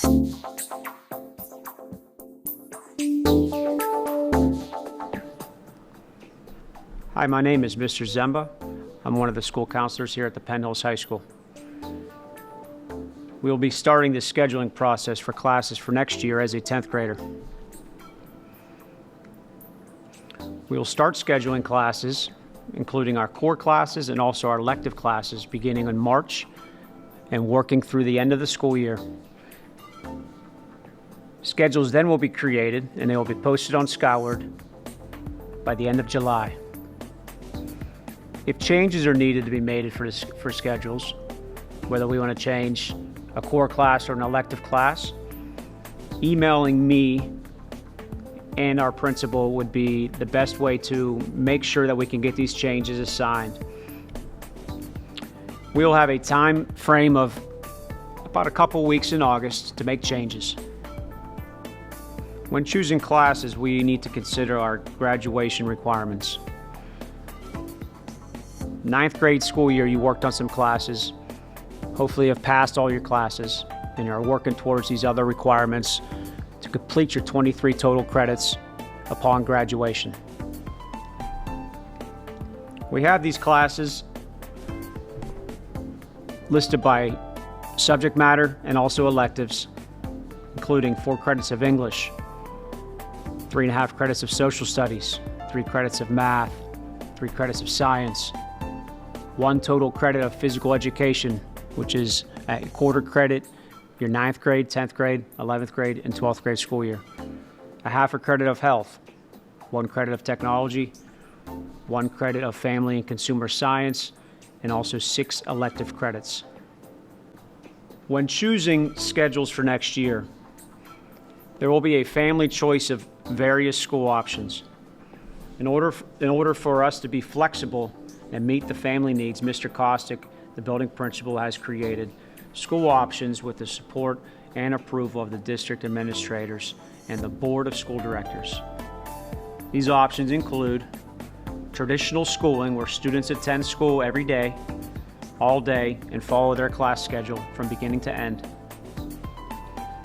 Hi, my name is Mr. Zemba. I'm one of the school counselors here at the Penn Hills High School. We will be starting the scheduling process for classes for next year as a 10th grader. We will start scheduling classes, including our core classes and also our elective classes, beginning in March and working through the end of the school year. Schedules then will be created and they will be posted on Skyward by the end of July. If changes are needed to be made for schedules, whether we want to change a core class or an elective class, emailing me and our principal would be the best way to make sure that we can get these changes assigned. We will have a time frame of about a couple weeks in August to make changes. When choosing classes, we need to consider our graduation requirements. 9th grade school year, you worked on some classes. Hopefully you have passed all your classes and you're working towards these other requirements to complete your 23 total credits upon graduation. We have these classes listed by subject matter and also electives, including 4 credits of English, 3.5 credits of social studies, 3 credits of math, 3 credits of science, 1 total credit of physical education, which is a quarter credit your 9th grade, 10th grade, 11th grade, and 12th grade school year. A half a credit of health, 1 credit of technology, 1 credit of family and consumer science, and also 6 elective credits. When choosing schedules for next year, there will be a family choice of various school options. In order for us to be flexible and meet the family needs, Mr. Kostick, the building principal, has created school options with the support and approval of the district administrators and the board of school directors. These options include traditional schooling, where students attend school every day, all day, and follow their class schedule from beginning to end.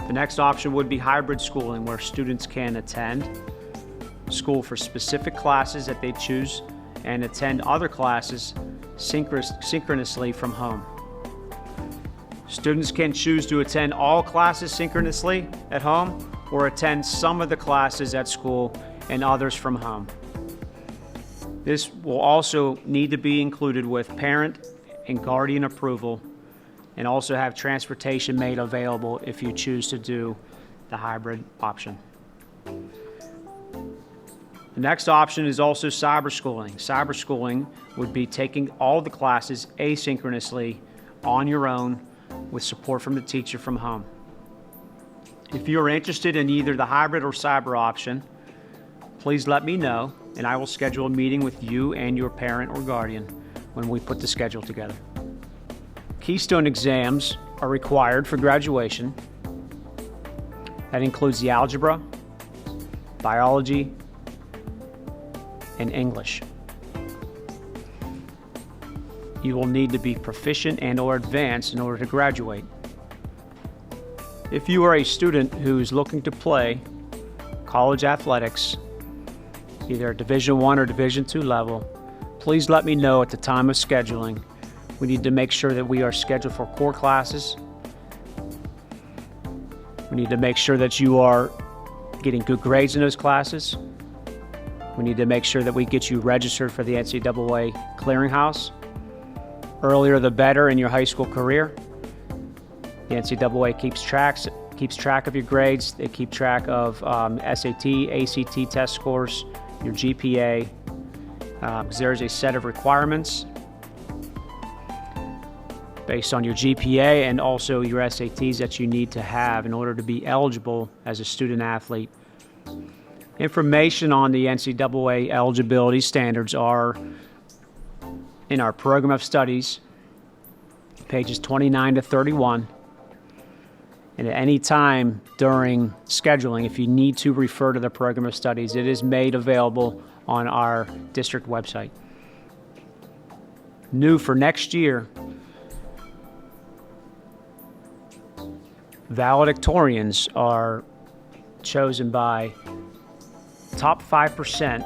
The next option would be hybrid schooling, where students can attend school for specific classes that they choose and attend other classes synchronously from home. Students can choose to attend all classes synchronously at home or attend some of the classes at school and others from home. This will also need to be included with parent and guardian approval, and also have transportation made available if you choose to do the hybrid option. The next option is also cyber schooling. Cyber schooling would be taking all the classes asynchronously on your own with support from the teacher from home. If you're interested in either the hybrid or cyber option, please let me know and I will schedule a meeting with you and your parent or guardian when we put the schedule together. Keystone exams are required for graduation. That includes the algebra, biology, and English. You will need to be proficient and/or advanced in order to graduate. If you are a student who's looking to play college athletics, either at Division I or Division II level, please let me know at the time of scheduling. We need to make sure that we are scheduled for core classes. We need to make sure that you are getting good grades in those classes. We need to make sure that we get you registered for the NCAA clearinghouse. Earlier the better in your high school career. The NCAA keeps track of your grades. They keep track of SAT, ACT test scores, your GPA. There's a set of requirements based on your GPA and also your SATs that you need to have in order to be eligible as a student athlete. Information on the NCAA eligibility standards are in our program of studies, pages 29 to 31. And at any time during scheduling, if you need to refer to the program of studies, it is made available on our district website. New for next year, Valedictorians are chosen by top 5%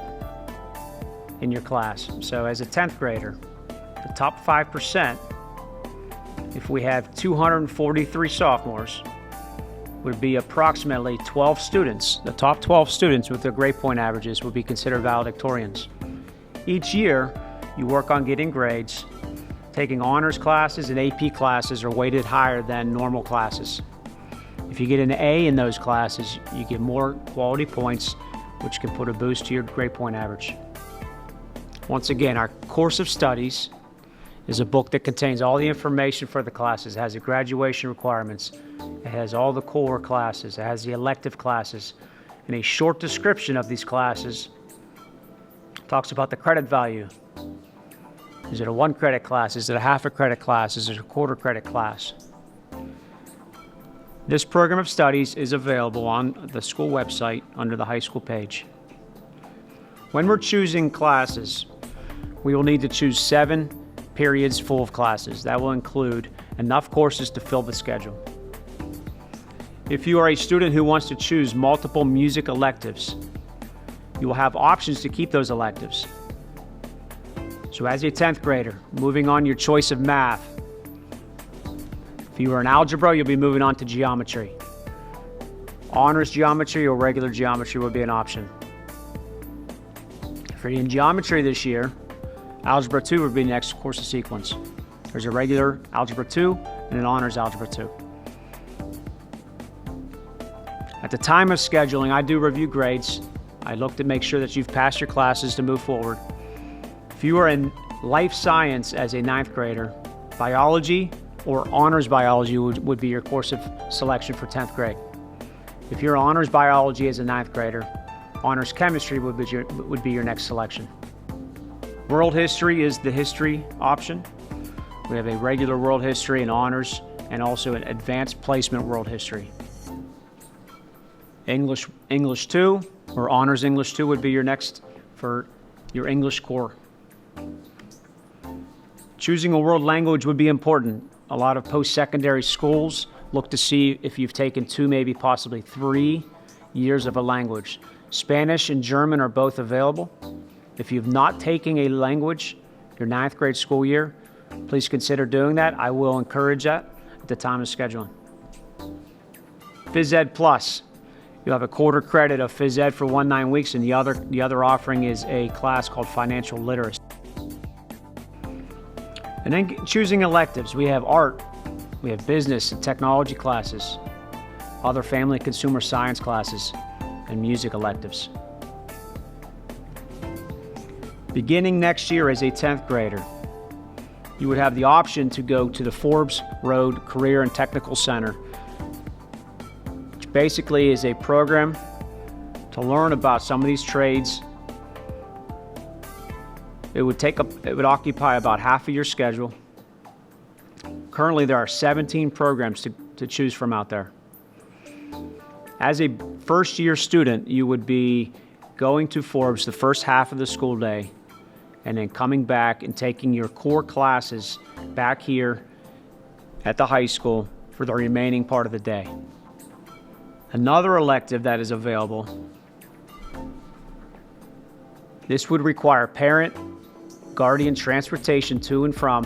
in your class. So as a 10th grader, the top 5%, if we have 243 sophomores, would be approximately 12 students. The top 12 students with their grade point averages would be considered valedictorians. Each year, you work on getting grades. Taking honors classes and AP classes are weighted higher than normal classes. If you get an A in those classes, you get more quality points, which can put a boost to your grade point average. Once again, our course of studies is a book that contains all the information for the classes. It has the graduation requirements. It has all the core classes. It has the elective classes. And a short description of these classes talks about the credit value. Is it a 1 credit class? Is it a half a credit class? Is it a quarter credit class? This program of studies is available on the school website under the high school page. When we're choosing classes, we will need to choose 7 periods full of classes. That will include enough courses to fill the schedule. If you are a student who wants to choose multiple music electives, you will have options to keep those electives. So as a 10th grader, moving on your choice of math. If you are in algebra, you'll be moving on to geometry. Honors geometry or regular geometry would be an option. If you're in geometry this year, Algebra 2 would be the next course of sequence. There's a regular Algebra 2 and an honors Algebra 2. At the time of scheduling, I do review grades. I look to make sure that you've passed your classes to move forward. If you are in life science as a 9th grader, biology or honors biology would be your course of selection for 10th grade. If you're honors biology as a 9th grader, honors chemistry would be your next selection. World history is the history option. We have a regular world history and honors, and also an advanced placement world history. English 2 or honors English 2 would be your next for your English core. Choosing a world language would be important. A lot of post-secondary schools look to see if you've taken 2, maybe possibly 3 years of a language. Spanish and German are both available. If you've not taken a language your 9th grade school year, please consider doing that. I will encourage that at the time of scheduling. Phys Ed Plus. You'll have a quarter credit of Phys Ed for 9 weeks, and the other offering is a class called Financial Literacy. And then choosing electives. We have art, we have business and technology classes, other family and consumer science classes, and music electives. Beginning next year as a 10th grader, you would have the option to go to the Forbes Road Career and Technical Center, which basically is a program to learn about some of these trades. It would occupy about half of your schedule. Currently, there are 17 programs to choose from out there. As a first-year student, you would be going to Forbes the first half of the school day, and then coming back and taking your core classes back here at the high school for the remaining part of the day. Another elective that is available, this would require parent, guardian transportation to and from,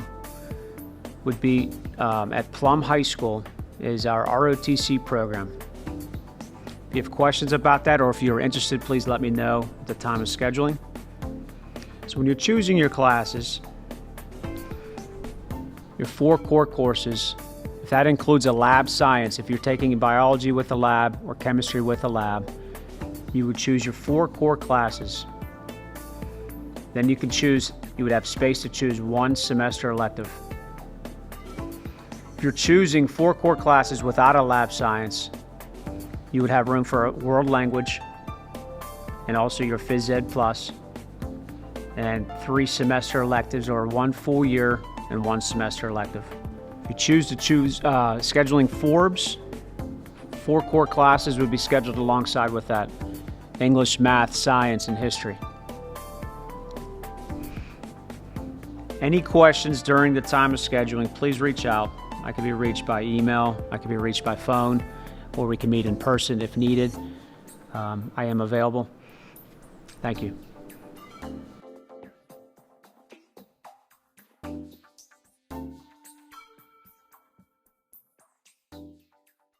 would be at Plum High School, is our ROTC program. If you have questions about that, or if you're interested, please let me know at the time of scheduling. So when you're choosing your classes, your 4 core courses, if that includes a lab science, if you're taking biology with a lab or chemistry with a lab, you would choose your 4 core classes. Then you would have space to choose 1 semester elective. If you're choosing 4 core classes without a lab science, you would have room for a world language and also your Phys Ed Plus, and 3 semester electives, or 1 full year and 1 semester elective. If you choose scheduling Forbes, 4 core classes would be scheduled alongside with that: English, math, science, and history. Any questions during the time of scheduling, please reach out. I can be reached by email, I can be reached by phone, or we can meet in person if needed. I am available. Thank you.